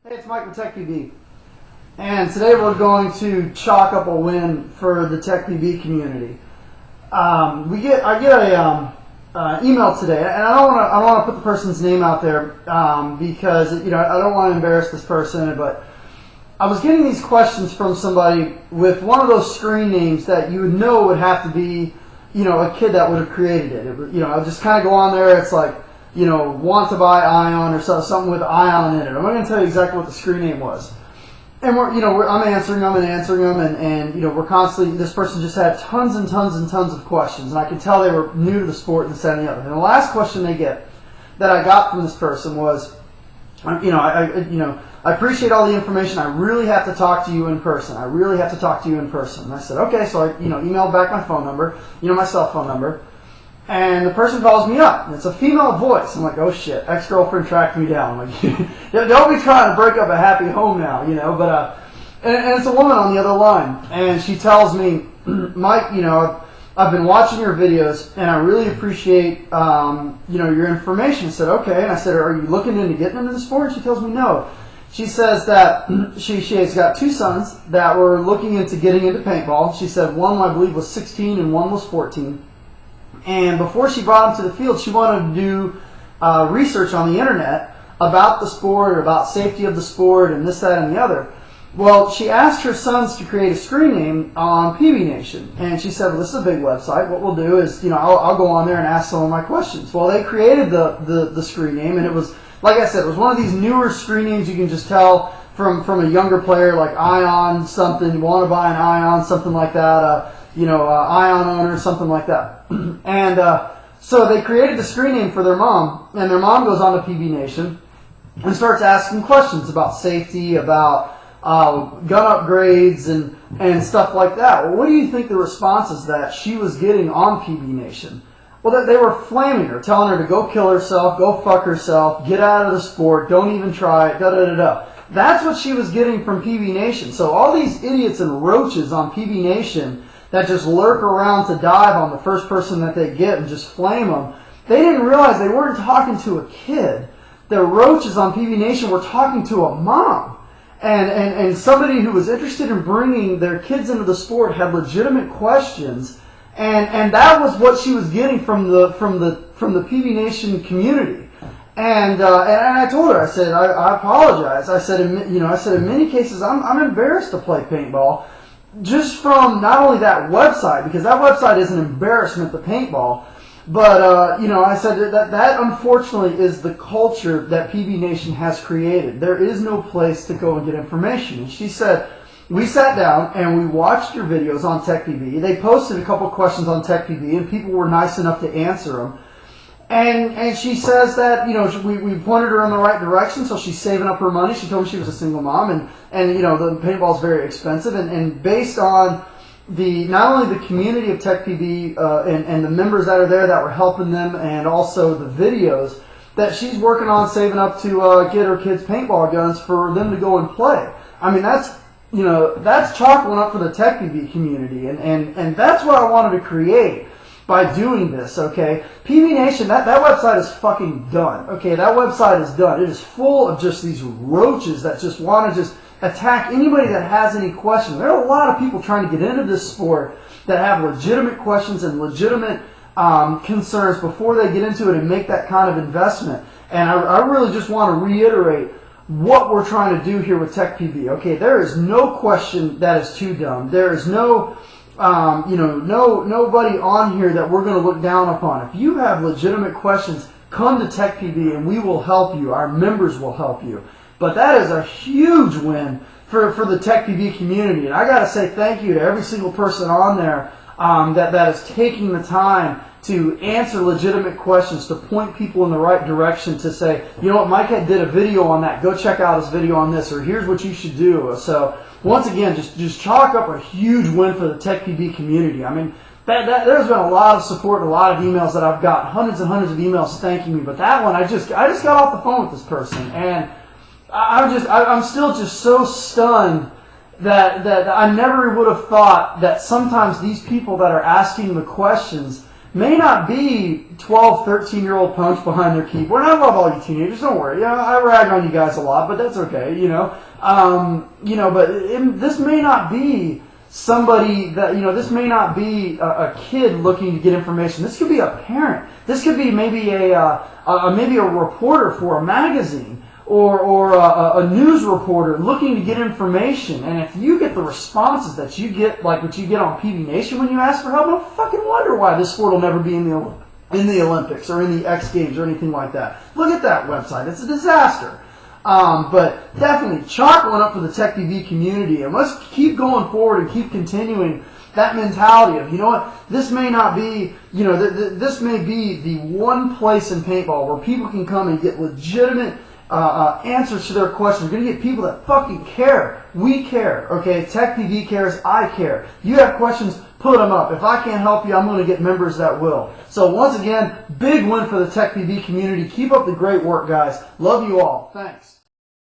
Hey, it's Mike with techpb, and today we're going to chalk up a win for the techpb community. I get a email today, and I don't want to put the person's name out there because I don't want to embarrass this person, but I was getting these questions from somebody with one of those screen names that you would know would have to be a kid that would have created it. I would just kind of go on there. It's like, want to buy Ion or something with Ion in it. I'm not going to tell you exactly what the screen name was. And I'm answering them, and we're constantly, this person just had tons and tons and tons of questions, and I could tell they were new to the sport and this, that, and the other. And the last question they get that I got from this person was, I appreciate all the information. I really have to talk to you in person. I really have to talk to you in person. And I said, okay, so I emailed back my phone number, my cell phone number. And the person calls me up, and it's a female voice. I'm like, oh shit, ex-girlfriend tracked me down. I'm like, don't be trying to break up a happy home now, but, and it's a woman on the other line. And she tells me, Mike, I've been watching your videos, and I really appreciate, your information. I said, okay. And I said, are you looking into getting into the sport? And she tells me no. She says that she has got two sons that were looking into getting into paintball. She said one, I believe, was 16 and one was 14. And before she brought him to the field, she wanted to do research on the internet about the sport, or about safety of the sport, and this, that, and the other. Well, she asked her sons to create a screen name on PB Nation. And she said, well, this is a big website. What we'll do is, I'll go on there and ask some of my questions. Well, they created the screen name, and it was, like I said, it was one of these newer screen names you can just tell from a younger player, like Ion something, you want to buy an Ion, something like that, Ion owner, something like that. And so they created the screen name for their mom, and their mom goes on to PB Nation and starts asking questions about safety, about gun upgrades, and stuff like that. Well, what do you think the responses that she was getting on PB Nation? Well, they were flaming her, telling her to go kill herself, go fuck herself, get out of the sport, don't even try it, da-da-da-da. That's what she was getting from PB Nation. So all these idiots and roaches on PB Nation that just lurk around to dive on the first person that they get and just flame them, they didn't realize they weren't talking to a kid. The roaches on PB Nation were talking to a mom. And somebody who was interested in bringing their kids into the sport, had legitimate questions, and that was what she was getting from the PB Nation community. And I told her, I said, I apologize. I said, in many cases, I'm embarrassed to play paintball, just from not only that website, because that website is an embarrassment to paintball, but I said that unfortunately is the culture that PB Nation has created. There is no place to go and get information. And she said, we sat down and we watched your videos on techpb. They posted a couple questions on techpb, and people were nice enough to answer them. And she says that, we pointed her in the right direction, so she's saving up her money. She told me she was a single mom, and the paintball is very expensive. And based on not only the community of techpb and the members that are there that were helping them, and also the videos that she's working on saving up to get her kids paintball guns for them to go and play. I mean, that's chalk one up for the techpb community, and that's what I wanted to create by doing this, okay? PB Nation, that website is fucking done, okay? That website is done. It is full of just these roaches that just want to just attack anybody that has any questions. There are a lot of people trying to get into this sport that have legitimate questions and legitimate concerns before they get into it and make that kind of investment. And I really just want to reiterate what we're trying to do here with techpb, okay? There is no question that is too dumb. There is no nobody on here that we're going to look down upon. If you have legitimate questions, come to techpb and we will help you. Our members will help you. But that is a huge win for the techpb community. And I got to say thank you to every single person on there that is taking the time to answer legitimate questions, to point people in the right direction, to say, you know what, Mike did a video on that. Go check out his video on this, or here's what you should do. So once again, just chalk up a huge win for the techpb community. I mean, there's been a lot of support and a lot of emails that I've got, hundreds and hundreds of emails thanking me. But that one, I just got off the phone with this person, and I'm still just so stunned that I never would have thought that sometimes these people that are asking the questions may not be 12, 13-year-old punks behind their keyboard. And I love all you teenagers, don't worry. Yeah, I rag on you guys a lot, but that's okay, you know. This may not be somebody that, this may not be a kid looking to get information. This could be a parent. This could be maybe maybe a reporter for a magazine or a news reporter looking to get information. And if you get the responses that you get, like what you get on PB Nation when you ask for help, no fucking wonder why this sport will never be in the Olympics or in the X Games or anything like that. Look at that website. It's a disaster. But definitely chalk one up for the techpb community, and let's keep going forward and keep continuing that mentality of, you know what, this may not be, this may be the one place in paintball where people can come and get legitimate answers to their questions. We're going to get people that fucking care. We care, okay? techpb cares, I care. You have questions, put them up. If I can't help you, I'm going to get members that will. So once again, big win for the techpb community. Keep up the great work, guys. Love you all. Thanks.